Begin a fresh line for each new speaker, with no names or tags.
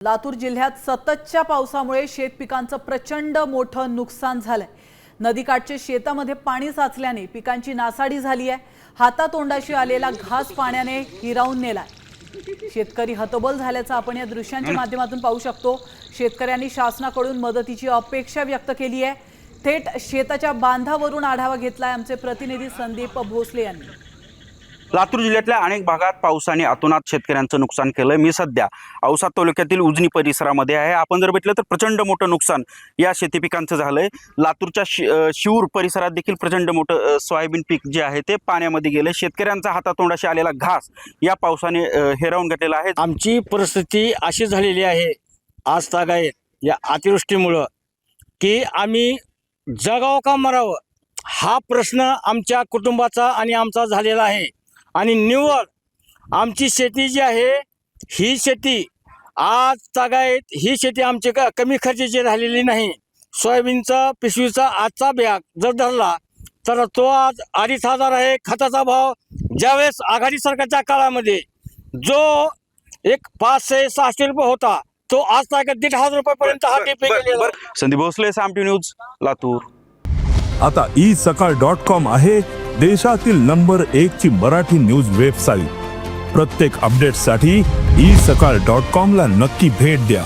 लातूर जिल्ह्यात सततच्या पावसामुळे शेतपिकांचं प्रचंड मोठं नुकसान झालंय। नदीकाठच्या शेतामध्ये पाणी साचल्याने पिकांची नासाडी झाली आहे। हातातोंडाशी आलेला घास पाण्याने हिरावून नेलाय। शेतकरी हतबल झाल्याचं आपण या दृश्यांच्या माध्यमातून पाहू शकतो। शेतकऱ्यांनी शासनाकडून मदतीची अपेक्षा व्यक्त केली आहे। थेट शेताच्या बांधावरून आढावा घेतलाय आमचे प्रतिनिधी संदीप भोसले यांनी।
लातूर जिल्ह्यातल्या अनेक भागात पावसाने अतोनात शेतकऱ्यांचं नुकसान केलं। मी सध्या औसा तालुक्यातील उजनी परिसरामध्ये आहे। आपण जर बघितलं तर प्रचंड मोठं नुकसान या शेती पिकांचं झालंय। लातूरच्या शिऊर परिसरात देखील प्रचंड मोठं सोयाबीन पीक जे आहे ते पाण्यामध्ये गेले। शेतकऱ्यांचा हातातोंडाशी आलेला घास या पावसाने हिरावून घेतलेला आहे।
आमची परिस्थिती अशी झालेली आहे आज तागायत या अतिवृष्टीमुळे की आम्ही जगावं का मरावं हा प्रश्न आमच्या कुटुंबाचा आणि आमचा झालेला आहे। आणि निव्वळ आमची शेती जी आहे ही शेती आज तागायत ही शेती आमची कमी खर्चाची राहिलेली नाही। सोयाबीनचा पिशवीचा आजचा बॅग जर धरला तर तो आज 2500 आहे। खताचा भाव ज्यावेळेस आघाडी सरकारच्या काळामध्ये जो एक 500-600 रुपये होता तो आज तागायत 1500 रुपयापर्यंत हा टिपे गेलेला।
संदीप भोसले, साम न्यूज, लातूर।
आता isakal.com आहे देशातील नंबर 1 ची मराठी न्यूज वेबसाईट। प्रत्येक अपडेटसाठी isakal.com ला नक्की भेट द्या।